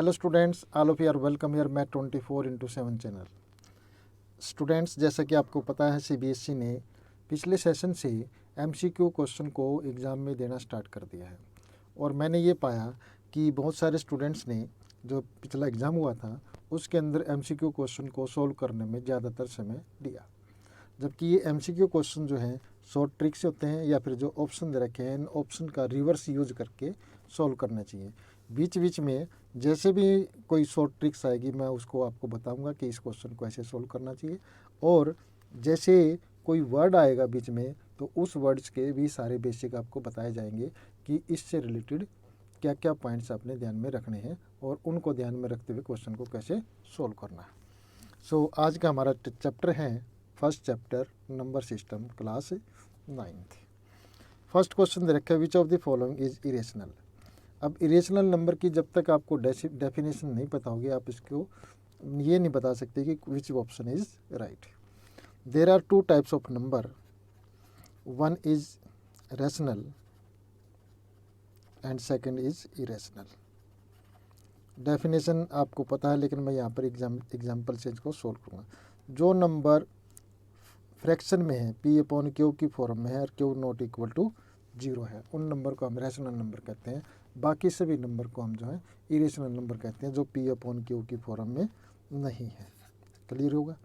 Hello students, all of you are welcome here math 24/7 channel. Students, जैसा कि आपको पता है सीबीएसई ने पिछले सेशन से एमसीक्यू क्वेश्चन को एग्ज़ाम में देना स्टार्ट कर दिया है और मैंने ये पाया कि बहुत सारे स्टूडेंट्स ने जो पिछला एग्ज़ाम हुआ था उसके अंदर एमसीक्यू क्वेश्चन को सोल्व करने में ज़्यादातर समय दिया, जबकि ये एमसीक्यू क्वेश्चन जो हैं शॉर्ट ट्रिक से होते हैं या फिर जो ऑप्शन दे रखे हैं इन ऑप्शन का रिवर्स यूज करके सॉल्व करना चाहिए। बीच बीच में जैसे भी कोई शॉर्ट ट्रिक्स आएगी मैं उसको आपको बताऊंगा कि इस क्वेश्चन को ऐसे सॉल्व करना चाहिए, और जैसे कोई वर्ड आएगा बीच में तो उस वर्ड्स के भी सारे बेसिक आपको बताए जाएंगे कि इससे रिलेटेड क्या क्या पॉइंट्स आपने ध्यान में रखने हैं और उनको ध्यान में रखते हुए क्वेश्चन को कैसे सॉल्व करना है। आज का हमारा चैप्टर है first chapter number system class 9th। First question दे रखा है which of the following is irrational. अब इरेशनल नंबर की जब तक आपको डेफिनेशन नहीं पता होगी आप इसको ये नहीं बता सकते कि which option is right. There are two types of number, one is rational and second is irrational. Definition आपको पता है लेकिन मैं यहाँ पर एग्जाम्पल से इसको सोल्व करूँगा। जो नंबर फ्रैक्शन में है पी अपॉन क्यू की फॉर्म में है और क्यू नॉट इक्वल टू 0 है उन नंबर को हम रैशनल नंबर कहते हैं। बाकी सभी नंबर को हम जो है इरेशनल नंबर कहते हैं जो पी अपॉन क्यू की फॉर्म में नहीं है। क्लियर होगा।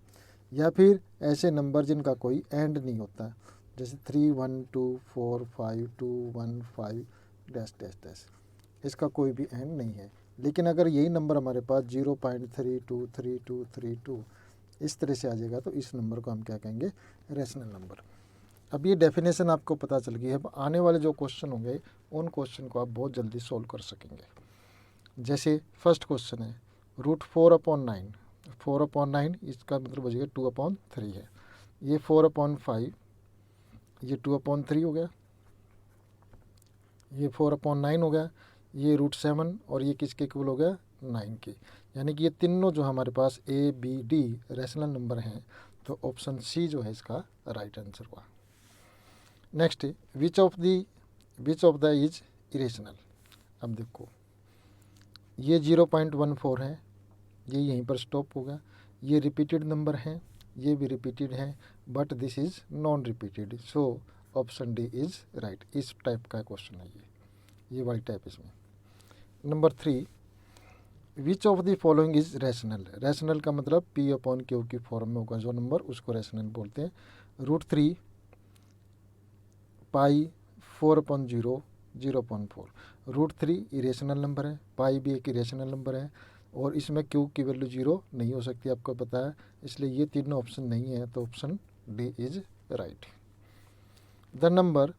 या फिर ऐसे नंबर जिनका कोई एंड नहीं होता, जैसे 3 1 2 4 5 2 1 5 डैश डैश डैश, इसका कोई भी एंड नहीं है। लेकिन अगर यही नंबर हमारे पास 0.323232 इस तरह से आ जाएगा तो इस नंबर को हम क्या कहेंगे, रैशनल नंबर। अब ये डेफिनेशन आपको पता चल गई है। अब आने वाले जो क्वेश्चन होंगे उन क्वेश्चन को आप बहुत जल्दी सोल्व कर सकेंगे। जैसे फर्स्ट क्वेश्चन है √4/9, 4/9 इसका मतलब हो जाएगा 2/3 है। ये 4/5, ये 2/3 हो गया, ये 4/9 हो गया, ये √7 और ये किसके इक्वल हो गया 9 के। यानी कि ये तीनों जो हमारे पास A B D rational number हैं, तो ऑप्शन सी जो है इसका राइट आंसर हुआ। Next, which of the is irrational. अब देखो ये 0.14 है, ये यहीं पर स्टॉप होगा। ये रिपीटेड नंबर हैं, ये भी रिपीटेड है, but this is non repeated, so option D is right. इस टाइप का क्वेश्चन है ये वाली टाइप इसमें। Number 3, which of the following is rational. Rational का मतलब पी अपॉन क्यू की फॉर्म में होगा जो नंबर उसको रैशनल बोलते हैं। √3 पाई 4/0 0.4। √3 इरेशनल नंबर है, पाई भी एक इरेशनल नंबर है और इसमें क्यू की वैल्यू 0 नहीं हो सकती आपको पता है, इसलिए ये तीनों ऑप्शन नहीं है, तो option D is right. The number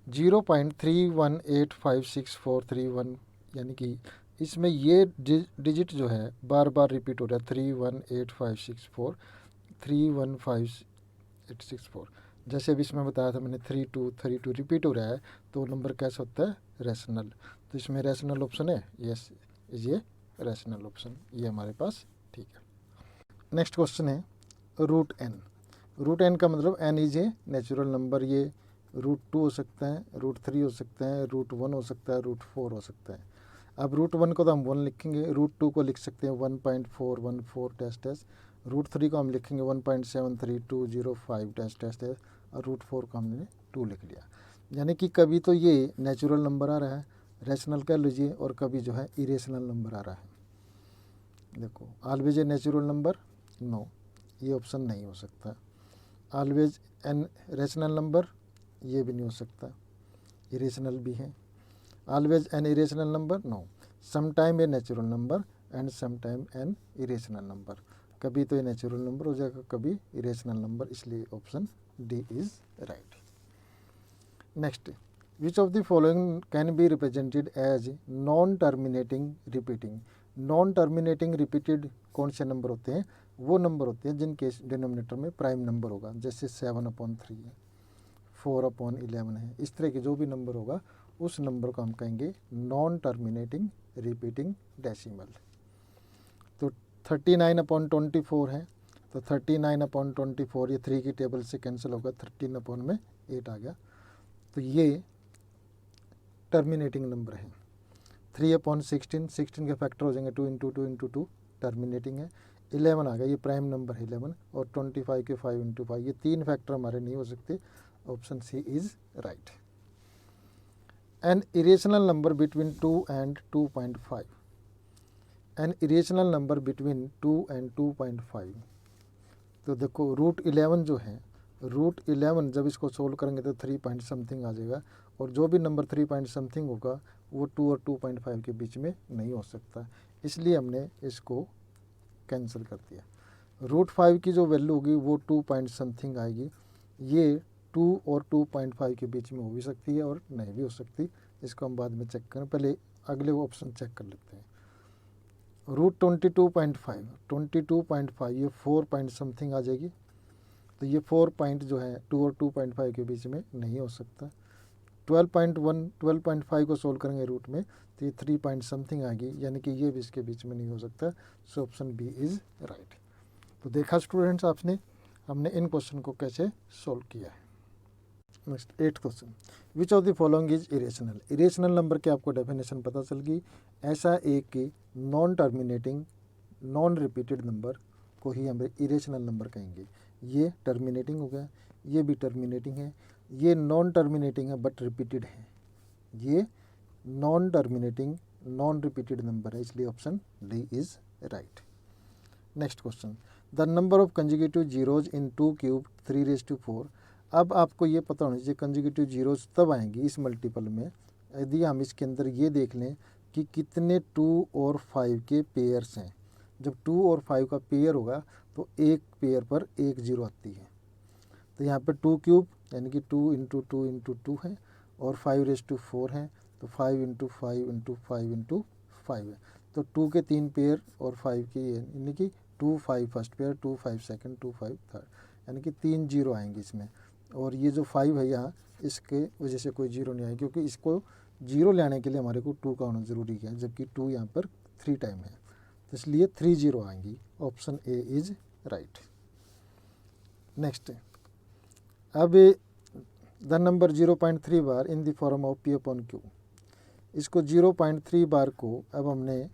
0.31856431, यानी कि इसमें ये डिजिट जो है बार बार रिपीट हो रहा है, 318564 315864। जैसे अभी इसमें बताया था मैंने 3232 रिपीट हो रहा है, तो नंबर कैसा होता है, रैशनल। तो इसमें रैशनल ऑप्शन है, यस इज ये रैशनल ऑप्शन, ये हमारे पास ठीक है। नेक्स्ट क्वेश्चन है √n। √n का मतलब n is a natural number. ये √2 हो सकता है, √3 हो सकता है, √1 हो सकता है, √4 हो सकता है। अब √1 को तो हम 1 लिखेंगे, √2 को लिख सकते हैं 1.414 डैश डैश, √3 को हम लिखेंगे 1.73205 डैश डैश डैश और √4 को हमने 2 लिख लिया। यानी कि कभी तो ये नेचुरल नंबर आ रहा है, रैशनल कह लीजिए, और कभी जो है इरेशनल नंबर आ रहा है। देखो always a natural number, no, ये ऑप्शन नहीं हो सकता। ऑलवेज एन रैशनल नंबर, ये भी नहीं हो सकता, इरेशनल भी है। Always an irrational number, no. Sometime a natural number and sometime an irrational number, कभी तो ये नेचुरल नंबर हो जाएगा कभी इरेशनल नंबर, इसलिए option D is right. Next, which of the following can be represented as non terminating repeating. Non terminating repeated कौन से number होते हैं, वो नंबर होते हैं जिनके डिनोमिनेटर में प्राइम नंबर होगा, जैसे 7/3 है, 4/11 है। इस तरह के जो भी नंबर होगा उस नंबर को हम कहेंगे नॉन टर्मिनेटिंग रिपीटिंग डेसिमल। तो 39/24 है, तो 39/24 ये 3 की टेबल से कैंसिल होगा, 13/8 आ गया, तो ये टर्मिनेटिंग नंबर है। 3/16, 16 के फैक्टर हो जाएंगे 2 इंटू 2 इंटू 2, टर्मिनेटिंग है। 11 आ गया, ये प्राइम नंबर है 11, और 25 के 5 इंटू 5, ये 3 फैक्टर हमारे नहीं हो सकते। Option C is right. An irrational number between 2 and 2.5, an irrational number between 2 and 2.5। तो देखो रूट 11 जो है, रूट 11 जब इसको सोल्व करेंगे तो 3 पॉइंट समथिंग आ जाएगा, और जो भी नंबर 3 पॉइंट समथिंग होगा वो 2 और 2.5 के बीच में नहीं हो सकता, इसलिए हमने इसको कैंसिल कर दिया। रूट 5 की जो वैल्यू होगी वो 2 पॉइंट समथिंग आएगी, ये 2 और 2.5 के बीच में हो भी सकती है और नहीं भी हो सकती, इसको हम बाद में चेक करें, पहले अगले ऑप्शन चेक कर लेते हैं। रूट 22.5, 22.5 ये 4 पॉइंट समथिंग आ जाएगी, तो ये 4 पॉइंट जो है 2 और 2.5 के बीच में नहीं हो सकता। 12.1, 12.5 को सोल्व करेंगे रूट में तो ये 3 पॉइंट समथिंग आएगी, यानी कि ये भी इसके बीच में नहीं हो सकता। So option B is right. तो देखा स्टूडेंट्स आपने, हमने इन क्वेश्चन को कैसे सोल्व किया है। Next 8th question, which of the following is irrational. Irrational number की आपको डेफिनेशन पता चल गई, ऐसा एक कि non terminating non repeated number को ही हम इरेशनल नंबर कहेंगे। ये टर्मिनेटिंग हो गया, ये भी टर्मिनेटिंग है, ये नॉन टर्मिनेटिंग है बट रिपीटेड है, ये non terminating non repeated number है, इसलिए option D is right. Next question, the number of conjugative zeros in 2 cube 3⁴। अब आपको ये पता होना चाहिए कंजुगेटिव जीरोज तब आएंगी इस मल्टीपल में यदि हम इसके अंदर ये देख लें कि कितने 2 और 5 के पेयर्स हैं। जब 2 और 5 का पेयर होगा तो एक पेयर पर एक जीरो आती है, तो यहाँ पर 2 क्यूब यानी कि 2 इंटू 2 इंटू 2 है, और 5⁴ है, तो 5 इंटू 5 इंटू 5 इंटू 5 है, तो 2 के 3 पेयर और 5 के यानी कि 2 5 फर्स्ट पेयर, 2 5 सेकंड, 2 5 थर्ड, यानी कि 3 जीरो आएंगे इसमें। और ये जो 5 है यहाँ, इसके वजह से कोई जीरो नहीं आएगा, क्योंकि इसको जीरो लाने के लिए हमारे को 2 का होना ज़रूरी है, जबकि 2 यहाँ पर 3 टाइम है, तो इसलिए 3 जीरो आएंगी। Option A is right. Next, अब the number 0.3 bar in the form of P/Q। इसको 0.3 बार को अब हमने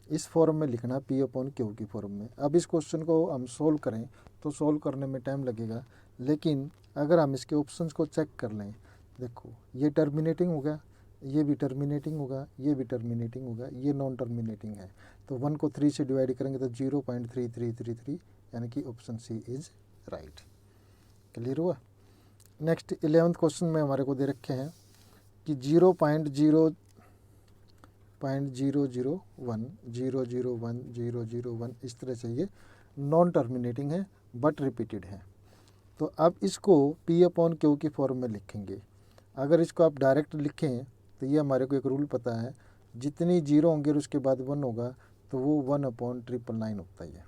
इस फॉर्म में लिखना, P/Q की फॉर्म में। अब इस क्वेश्चन को हम सोल्व करें तो सोल्व करने में टाइम लगेगा, लेकिन अगर हम इसके ऑप्शंस को चेक कर लें, देखो ये टर्मिनेटिंग होगा, ये भी टर्मिनेटिंग होगा, ये भी टर्मिनेटिंग होगा, ये नॉन टर्मिनेटिंग है, तो 1 को 3 से डिवाइड करेंगे तो 0.3333, यानी कि option C is right. Clear हुआ। नेक्स्ट 11th क्वेश्चन में हमारे को दे रखे हैं कि 0.001 001 इस तरह से ये नॉन टर्मिनेटिंग है बट रिपीटेड है। तो अब इसको P/Q की फॉर्म में लिखेंगे। अगर इसको आप डायरेक्ट लिखें तो ये हमारे को एक रूल पता है, जितनी जीरो होंगे और उसके बाद 1 होगा तो वो 1/999 होता है।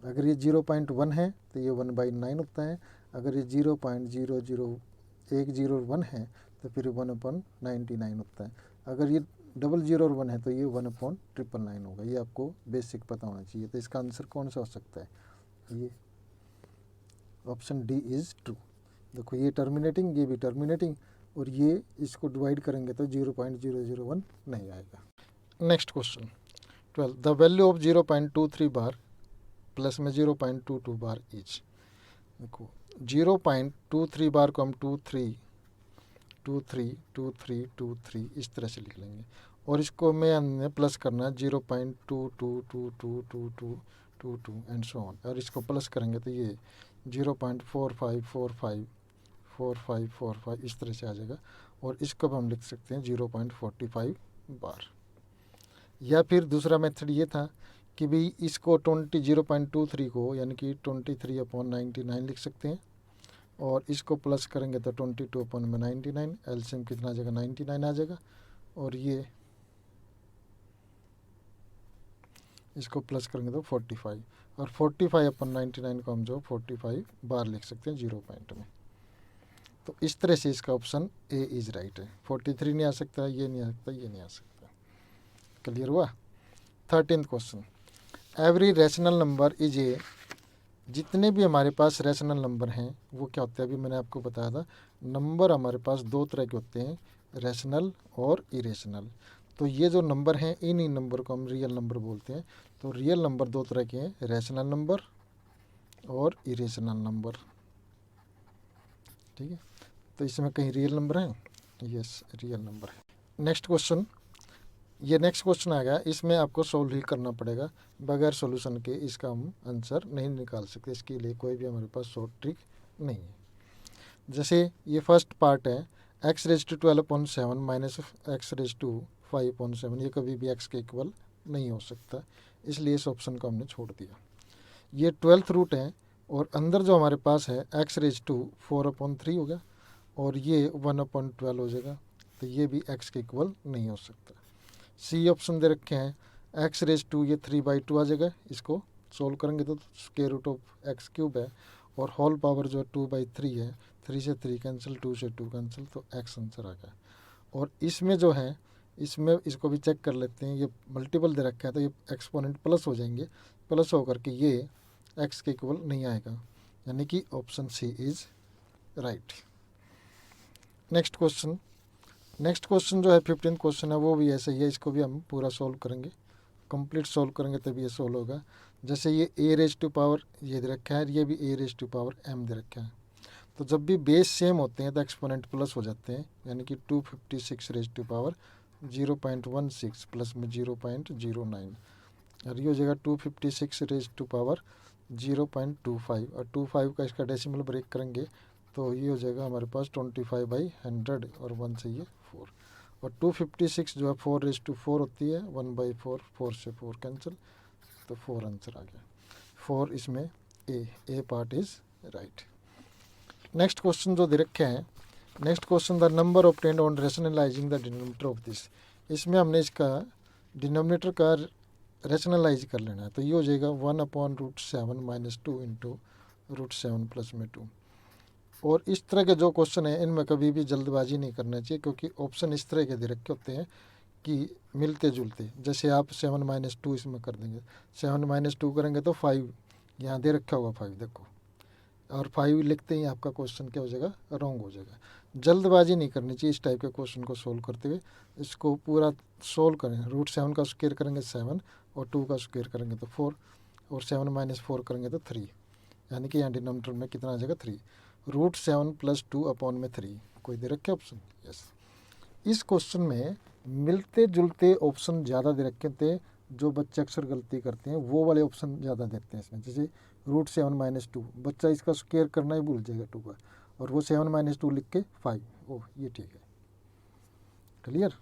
अगर ये 0.1 है तो ये 1/9 होता है, अगर ये 0.00101 है तो फिर 1/99 होता है, अगर ये 000 और 1 है तो ये 1/999 होगा। ये आपको बेसिक पता होना चाहिए। तो इसका आंसर कौन सा हो सकता है, ये ऑप्शन डी इज़ ट्रू। देखो ये टर्मिनेटिंग, ये भी टर्मिनेटिंग, और ये इसको डिवाइड करेंगे तो 0.001 नहीं आएगा। Next question 12, the value of 0.23 bar plus में 0.22 बार ईच। देखो 0.23 बार को हम 23 इस तरह से लिख लेंगे, और इसको में हमने प्लस करना है 0.222222 एंड सो ऑन, और इसको प्लस करेंगे तो ये 0.4545 इस तरह से आ जाएगा, और इसको हम लिख सकते हैं 0.45 बार। या फिर दूसरा मेथड ये था कि भाई इसको 0.23 को यानी कि 23/99 लिख सकते हैं, और इसको प्लस करेंगे तो 22/99, एलसीएम कितना आ जाएगा 99 आ जाएगा, और ये इसको प्लस करेंगे तो 45, और 45/99 को हम जो 45 बार लिख सकते हैं 0 पॉइंट में। तो इस तरह से इसका ऑप्शन ए इज राइट है। 43 नहीं आ सकता, ये नहीं आ सकता, ये नहीं आ सकता। क्लियर हुआ। 13th question, every rational number is a. जितने भी हमारे पास रैशनल नंबर हैं वो क्या होते हैं, अभी मैंने आपको बताया था, नंबर हमारे पास 2 तरह के होते हैं, रैशनल और इरेशनल। तो ये जो नंबर हैं इन नंबर को हम रियल नंबर बोलते हैं। तो रियल नंबर दो तरह के हैं, रैशनल नंबर और इरेशनल नंबर, ठीक है। तो इसमें कहीं रियल नंबर है, यस रियल नंबर है। नेक्स्ट क्वेश्चन, ये नेक्स्ट क्वेश्चन आ गया, इसमें आपको सोल्व ही करना पड़ेगा, बगैर सॉल्यूशन के इसका हम आंसर नहीं निकाल सकते, इसके लिए कोई भी हमारे पास शॉर्ट ट्रिक नहीं है। जैसे ये फर्स्ट पार्ट है x⁻12/7 माइनस x⁻5/7, ये कभी भी x के इक्वल नहीं हो सकता, इसलिए इस ऑप्शन को हमने छोड़ दिया। ये 12th रूट है और अंदर जो हमारे पास है x⁻4/3 हो गया और ये 1/12 हो जाएगा, तो ये भी x के इक्वल नहीं हो सकता। सी ऑप्शन दे रखे हैं x⁻2, ये 3/2 आ जाएगा, इसको सोल्व करेंगे तो स्क्वायर रूट ऑफ x³ है और होल पावर जो 2/3 है, 3 से 3 कैंसिल, 2 से 2 कैंसिल, तो x आंसर आ गया। और इसमें जो है, इसमें इसको भी चेक कर लेते हैं, ये मल्टीपल दे रखा है तो ये एक्सपोनेंट प्लस हो जाएंगे, प्लस होकर के ये x के इक्वल नहीं आएगा, यानी कि option C is right. Next question जो है 15th क्वेश्चन है, वो भी ऐसे ही है, इसको भी हम पूरा सॉल्व करेंगे, कंप्लीट सॉल्व करेंगे तभी ये सॉल्व होगा। जैसे ये a⁻, ये दे रखा है, ये भी a⁻m दे रखा है, तो जब भी बेस सेम होते हैं तो एक्सपोनेंट प्लस हो जाते हैं, यानी कि 256⁻0.16 प्लस में 0.09, और ये हो जाएगा 256⁻0.25, और 25 का इसका डेसिमल ब्रेक करेंगे तो ये हो जाएगा हमारे पास 25/100 और 1 से ये 4, और 256 जो है 4⁻4 होती है, 1/4, 4 से 4 कैंसिल, तो 4 आंसर आ गया। 4 इसमें A part is right. Next question जो दे रखे हैं, next question, the number obtained on rationalising the denominator of this, इसमें हमने इसका डिनोमिनेटर का रैशनलाइज कर लेना है, तो ये हो जाएगा 1/√7 माइनस 2 इंटू √7 प्लस में 2। और इस तरह के जो क्वेश्चन है इनमें कभी भी जल्दबाजी नहीं करना चाहिए, क्योंकि ऑप्शन इस तरह के दे रखे होते हैं कि मिलते जुलते, जैसे आप 7 - 2 इसमें कर देंगे, 7 - 2 करेंगे तो 5 यहाँ दे रखा होगा 5 देखो, और 5 लिखते ही आपका क्वेश्चन क्या हो जाएगा, रॉन्ग हो जाएगा। जल्दबाजी नहीं करनी चाहिए इस टाइप के क्वेश्चन को सोल्व करते हुए, इसको पूरा सोल्व करें। √7 का स्क्वायर करेंगे 7 और 2 का स्क्वायर करेंगे तो 4, और 7 - 4 करेंगे तो 3, यानी कि यहाँ डिनोमिनेटर में कितना आ जाएगा 3, √7 + 2/3 कोई दे रखे ऑप्शन, यस। इस क्वेश्चन में मिलते जुलते ऑप्शन ज़्यादा दे रखे थे, जो बच्चे अक्सर गलती करते हैं वो वाले ऑप्शन ज़्यादा देते हैं इसमें, जैसे √7 - 2, बच्चा इसका स्क्वायर करना ही भूल जाएगा 2 का, और वो 7 - 2 लिख के 5, ओह ये ठीक है, क्लियर।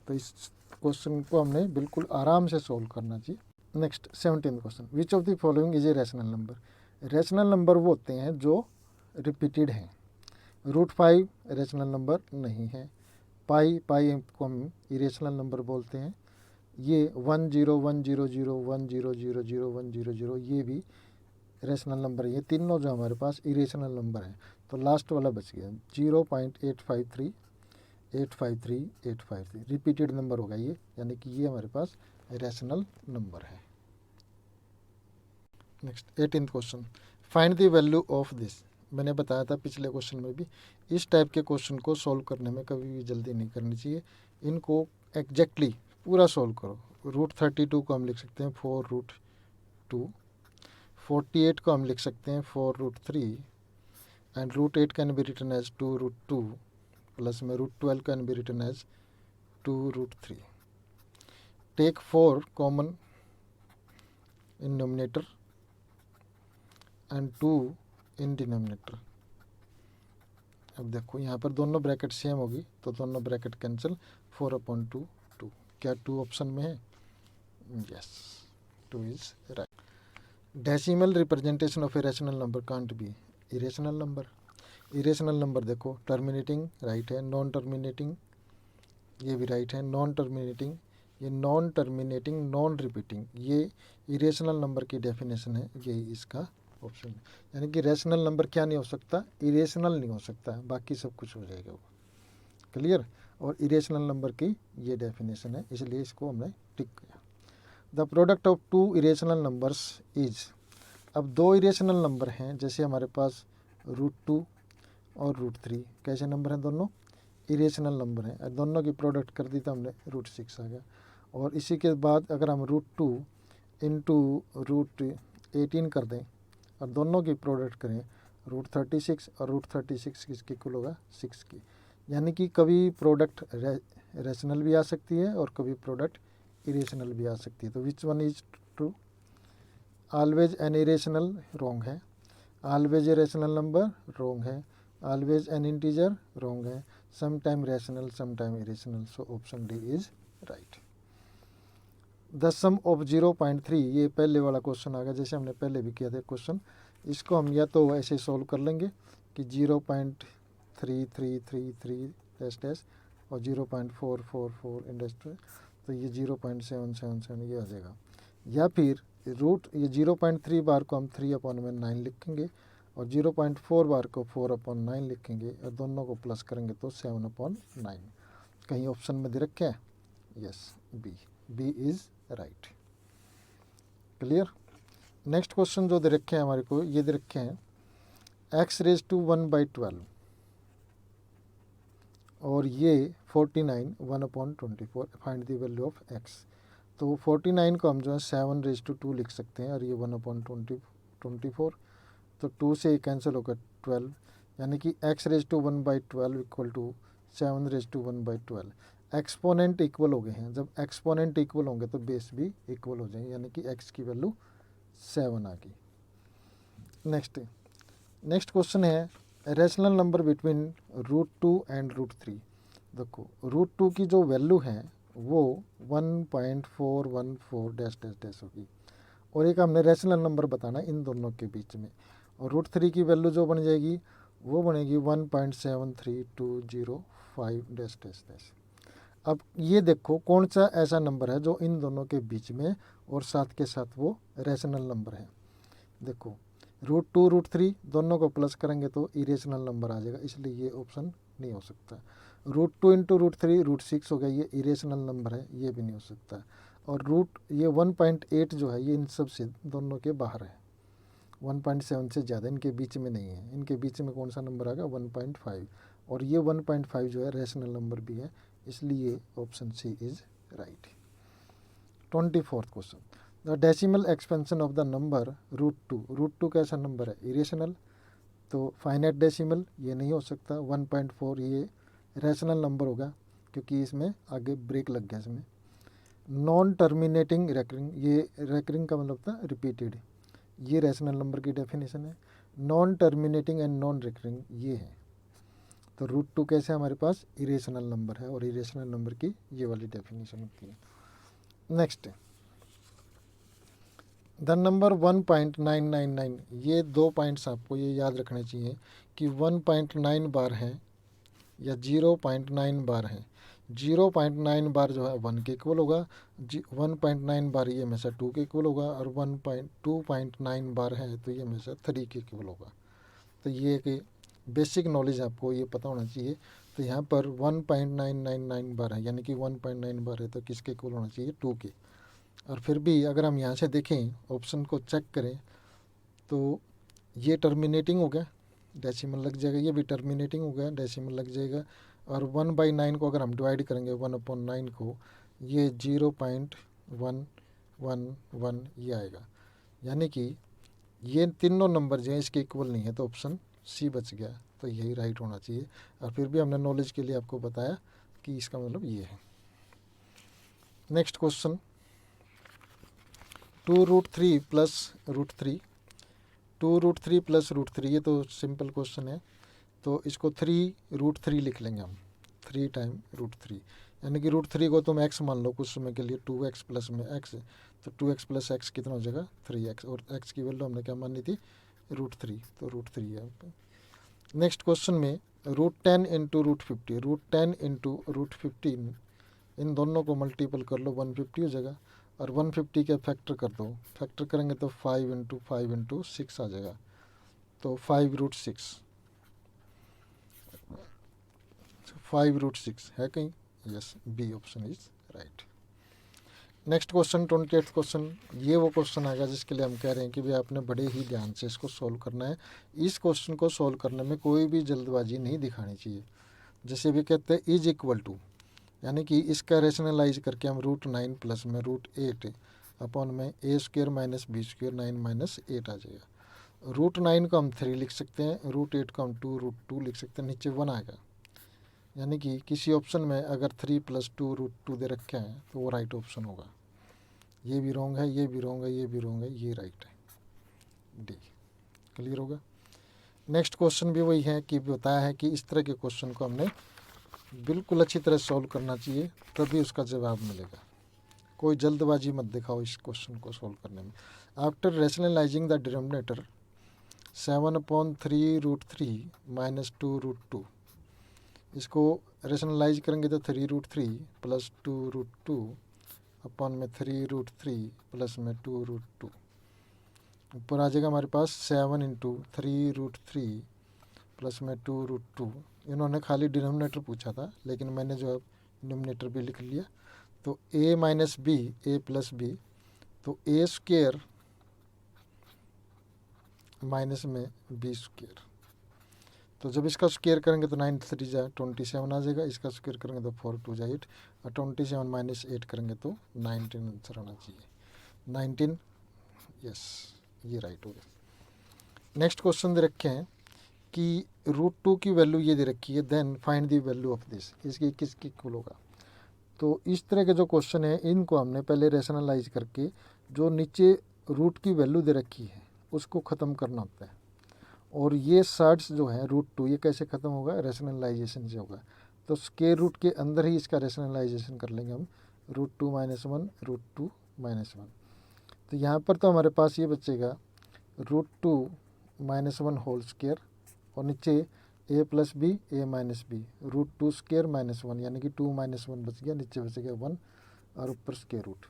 तो इस क्वेश्चन को हमने बिल्कुल आराम से सोल्व करना चाहिए। Next 17th question, which of the following is a rational number. Rational number वो होते हैं जो रिपीटेड हैं, √5 रैशनल नंबर नहीं है, पाई को हम इरेशनल नंबर बोलते हैं, ये 1 0 1 0 0 1 0 0 0 1 0 0 ये भी रैशनल नंबर है, ये तीनों जो हमारे पास इरेशनल नंबर है। तो लास्ट वाला बच गया 0.853 853 853 रिपीटेड नंबर होगा ये, यानी कि ये हमारे पास रैशनल नंबर है। Next 18th question, find the value of this. मैंने बताया था पिछले क्वेश्चन में भी, इस टाइप के क्वेश्चन को सॉल्व करने में कभी भी जल्दी नहीं करनी चाहिए, इनको एग्जैक्टली पूरा सॉल्व करो। √32 को हम लिख सकते हैं 4√2, 48 को हम लिख सकते हैं 4√3, and √8 can be written as 2√2, plus में √12 can be written as 2√3। Take 4 common in numerator and 2 in denominator. अब देखो यहाँ पर दोनों ब्रैकेट सेम होगी तो दोनों ब्रैकेट कैंसिल, 4/2 2, क्या 2 ऑप्शन में है, yes 2 is right. Decimal representation of a rational number can't be irrational number. Irrational number देखो, टर्मिनेटिंग राइट है, नॉन टर्मिनेटिंग ये भी राइट है, नॉन टर्मिनेटिंग, ये नॉन टर्मिनेटिंग, नॉन रिपीटिंग, ये इरेशनल नंबर की डेफिनेशन है, यही इसका ऑप्शन है। यानी कि रैशनल नंबर क्या नहीं हो सकता, इरेशनल नहीं हो सकता, बाकी सब कुछ हो जाएगा वो, क्लियर। और इरेशनल नंबर की ये डेफिनेशन है, इसलिए इसको हमने टिक किया। The product of 2 irrational numbers is, अब 2 इरेशनल नंबर हैं, जैसे हमारे पास √2 और √3 कैसे नंबर हैं दोनों, इरेशनल नंबर हैं, दोनों की प्रोडक्ट कर दी तो हमने √6 आ गया। और इसी के बाद अगर हम √2 इंटू √18 कर दें और दोनों की प्रोडक्ट करें √36 और √36 किसके इक्वल होगा 6 की। यानी कि कभी प्रोडक्ट रेशनल भी आ सकती है और कभी प्रोडक्ट इरेशनल भी आ सकती है। तो which one is true? Always an irrational wrong है, always a rational number wrong है, ऑलवेज एन इंटीजर रॉन्ग है, sometime rational sometime irrational. So option D is right. The sum of 0.3, ये पहले वाला question आ गया जैसे हमने पहले भी किया था क्वेश्चन। इसको हम या तो ऐसे सॉल्व कर लेंगे कि 0.3333 डैश डैश और 0.444 इंडस्ट्री, तो ये 0.777 ये आ जाएगा। या फिर ये 0.3 बार को हम 3/9 लिखेंगे और 0.4 बार को 4/9 लिखेंगे और दोनों को प्लस करेंगे तो 7/9। कहीं ऑप्शन में दे रखे हैं? Yes, B is right. Clear? Next question जो दे रखे हैं हमारे को, ये दे रखे हैं x⁻1/12 और ये 49 1/24, find the value of x। तो 49 को हम जो है 7⁻2 लिख सकते हैं और ये 1/24, तो 2 से कैंसिल होकर 12, यानी कि x⁻1/12 equal to 7⁻1/12। Exponent equal हो गए हैं, जब एक्सपोनेंट इक्वल होंगे तो बेस भी इक्वल हो जाएंगे, यानी कि x की वैल्यू 7 आ गई। नेक्स्ट क्वेश्चन है रेशनल नंबर बिटवीन √2 एंड √3। देखो √2 की जो वैल्यू है वो 1.414 डैश डैश डैश होगी और एक हमने रेशनल नंबर बताना इन दोनों के बीच में, और √3 की वैल्यू जो बन जाएगी वो बनेगी 1.73205 डैश डैश डैश। अब ये देखो कौन सा ऐसा नंबर है जो इन दोनों के बीच में और साथ के साथ वो रेशनल नंबर है। देखो √2 √3 दोनों को प्लस करेंगे तो इरेशनल नंबर आ जाएगा, इसलिए ये ऑप्शन नहीं हो सकता। √2 इंटू √3 √6 हो गया, ये इरेशनल नंबर है, ये भी नहीं हो सकता। और ये 1.8 जो है ये इन सब से दोनों के बाहर है, 1.7 से ज़्यादा इनके बीच में नहीं है। इनके बीच में कौन सा नंबर आ गया 1.5, और ये 1.5 जो है रेशनल नंबर भी है, इसलिए option C is right. 24th question, the decimal expansion of the number √2। √2 कैसा नंबर है? इरेशनल, तो फाइनाइट डेसिमल ये नहीं हो सकता। 1.4 ये रैशनल नंबर होगा क्योंकि इसमें आगे ब्रेक लग गया इसमें। नॉन टर्मिनेटिंग रेकरिंग, ये रेकरिंग का मतलब था रिपीटेड, ये रैशनल नंबर की डेफिनेशन है। Non terminating and non recurring ये है। तो √2 कैसे हमारे पास इरेशनल नंबर है और इरेशनल नंबर की ये वाली डेफिनेशन होती है। नेक्स्ट, द नंबर 1.999, ये 2 पॉइंट्स आपको ये याद रखने चाहिए कि 1.9 बार है या 0.9 बार है। 0.9 बार जो है 1 के इक्वल होगा, 1.9 बार ये हमेशा 2 के इक्वल होगा, और 2.9 बार है तो ये हमेशा 3 के इक्वल होगा। तो ये एक बेसिक नॉलेज आपको ये पता होना चाहिए। तो यहाँ पर 1.999 बार है, यानी कि 1.9 बार है तो किसके इक्वल होना चाहिए 2 के। और फिर भी अगर हम यहाँ से देखें ऑप्शन को चेक करें तो ये टर्मिनेटिंग हो गया, डेसिमल लग जाएगा, ये भी टर्मिनेटिंग हो गया, डेसिमल लग जाएगा। और 1/9 को अगर हम डिवाइड करेंगे 1/9 को, ये 0.111 ये आएगा, यानी कि ये तीनों नंबर जो है इसके इक्वल नहीं है, तो ऑप्शन सी बच गया, तो यही राइट होना चाहिए। और फिर भी हमने नॉलेज के लिए आपको बताया कि इसका मतलब ये है। नेक्स्ट क्वेश्चन, 2√3 प्लस √3, 2√3 प्लस √3, ये तो सिंपल क्वेश्चन है, तो इसको 3√3 लिख लेंगे हम, 3 टाइम √3, यानी कि √3 को तुम x मान लो कुछ समय के लिए, 2x प्लस में x, तो 2x प्लस x कितना हो जाएगा 3x, और x की वैल्यू हमने क्या मानी थी √3, तो √3 है। नेक्स्ट क्वेश्चन में √10 इंटू √50, √10 इंटू √15, इन दोनों को मल्टीपल कर लो 150 हो जाएगा, और 150 के फैक्टर कर दो, फैक्टर करेंगे तो 5 इंटू 5 इंटू 6 आ जाएगा, तो 5√6, 5√6 है कहीं? Yes, B option is right. Next question 28th question, ये वो क्वेश्चन आएगा जिसके लिए हम कह रहे हैं कि भाई आपने बड़े ही ध्यान से इसको सॉल्व करना है। इस क्वेश्चन को सॉल्व करने में कोई भी जल्दबाजी नहीं दिखानी चाहिए। जैसे भी कहते हैं इज इक्वल टू, यानी कि इसका रेशनलाइज करके हम √9 प्लस में √8 अपॉन में a² माइनस b², 9 माइनस 8 आ जाएगा। √9 को हम 3 लिख सकते हैं, √8 को हम 2√2 लिख सकते हैं, नीचे 1 आएगा। यानी कि किसी ऑप्शन में अगर 3 + 2 √2 दे रखे हैं तो वो राइट ऑप्शन होगा। ये भी रॉन्ग है, ये भी रॉन्ग है, ये भी रॉन्ग है, ये राइट है, डी। क्लियर होगा। नेक्स्ट क्वेश्चन भी वही है कि बताया है कि इस तरह के क्वेश्चन को हमने बिल्कुल अच्छी तरह सॉल्व करना चाहिए, तभी उसका जवाब मिलेगा। कोई जल्दबाजी मत दिखाओ इस क्वेश्चन को सॉल्व करने में। After rationalising the denominator 7/3√3 minus 2√2, इसको रेशनलाइज करेंगे तो 3√3 प्लस 2√2 अपॉन में 3√3 प्लस में 2√2, ऊपर आ जाएगा हमारे पास 7 × 3√3 प्लस में 2√2। इन्होंने खाली डिनोमिनेटर पूछा था, लेकिन मैंने जो है डिनोमिनेटर भी लिख लिया। तो a minus B, a plus B, तो a² माइनस में b²। तो जब इसका स्क्वायर करेंगे तो 9 × 3 = 27 आ जाएगा, इसका स्क्वायर करेंगे तो 4 × 2 = 8, और 27 माइनस 8 करेंगे तो 19 आंसर आना चाहिए। 19, यस, ये राइट हो गया। नेक्स्ट क्वेश्चन दे रखे हैं कि √2 की वैल्यू ये दे रखी है, then find the value of this, इसकी किसकी इक्वल होगा। तो इस तरह के जो क्वेश्चन है इनको हमने पहले रेशनलाइज करके जो नीचे रूट की वैल्यू दे रखी है उसको ख़त्म करना होता है। और ये साइड्स जो है √2, ये कैसे ख़त्म होगा, रेशनलाइजेशन से होगा। तो स्क्वायर रूट के अंदर ही इसका रेशनलाइजेशन कर लेंगे हम, √2 - 1, √2 - 1। तो यहाँ पर तो हमारे पास ये बचेगा √2 - 1 होल स्क्वायर, और नीचे a plus B, a minus B, √2² - 1, यानी कि 2 - 1 बच गया, नीचे बचेगा 1 और ऊपर स्क्वायर रूट।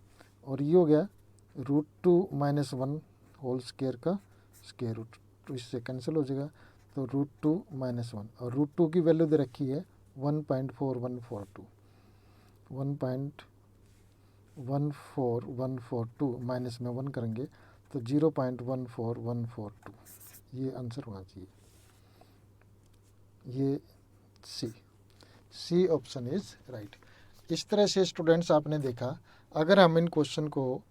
और ये हो गया √2 - 1 होल स्क्वायर का स्क्वायर रूट, तो इससे कैंसिल हो जाएगा। तो √2 - 1, और √2 की वैल्यू दे रखी है 1.4142, 1.14142 माइनस में 1 करेंगे तो 0.14142, ये आंसर होना चाहिए। ये सी ऑप्शन इज राइट। इस तरह से स्टूडेंट्स आपने देखा, अगर हम इन क्वेश्चन को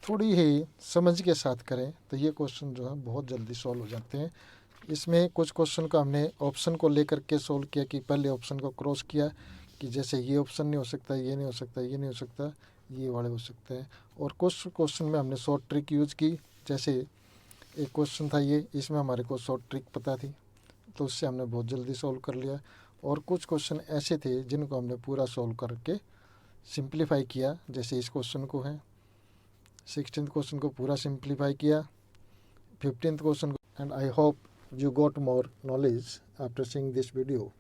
थोड़ी ही समझ के साथ करें तो ये क्वेश्चन जो है बहुत जल्दी सॉल्व हो जाते हैं। इसमें कुछ क्वेश्चन को हमने ऑप्शन को लेकर के सॉल्व किया कि पहले ऑप्शन को क्रॉस किया कि जैसे ये ऑप्शन नहीं हो सकता, ये नहीं हो सकता, ये नहीं हो सकता, ये वाले हो सकते हैं। और कुछ क्वेश्चन में हमने शॉर्ट ट्रिक यूज़ की, जैसे एक क्वेश्चन था ये, इसमें हमारे को शॉर्ट ट्रिक पता थी तो उससे हमने बहुत जल्दी सॉल्व कर लिया। और कुछ क्वेश्चन ऐसे थे जिनको हमने पूरा सॉल्व करके सिंप्लीफाई किया, जैसे इस क्वेश्चन को है, 16th क्वेश्चन को पूरा सिंप्लीफाई किया, 15th क्वेश्चन को। And I hope you got more knowledge after seeing this video.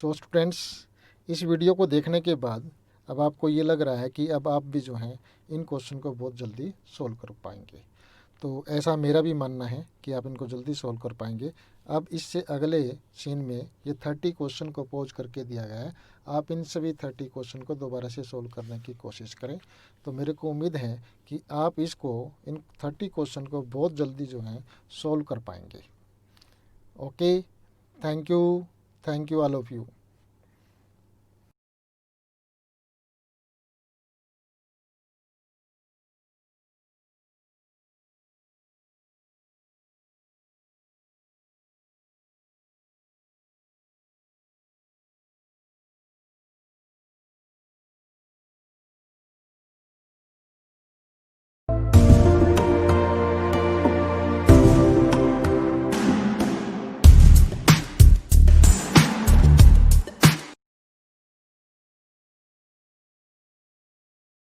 तो स्टूडेंट्स, इस वीडियो को देखने के बाद अब आपको ये लग रहा है कि अब आप भी जो हैं इन क्वेश्चन को बहुत जल्दी सॉल्व कर पाएंगे। तो ऐसा मेरा भी मानना है कि आप इनको जल्दी सॉल्व कर पाएंगे। अब इससे अगले सीन में ये 30 क्वेश्चन को पॉज करके दिया गया है, आप इन सभी 30 क्वेश्चन को दोबारा से सॉल्व करने की कोशिश करें। तो मेरे को उम्मीद है कि आप इसको, इन 30 क्वेश्चन को बहुत जल्दी जो है सॉल्व कर पाएंगे। Okay, thank you all of you.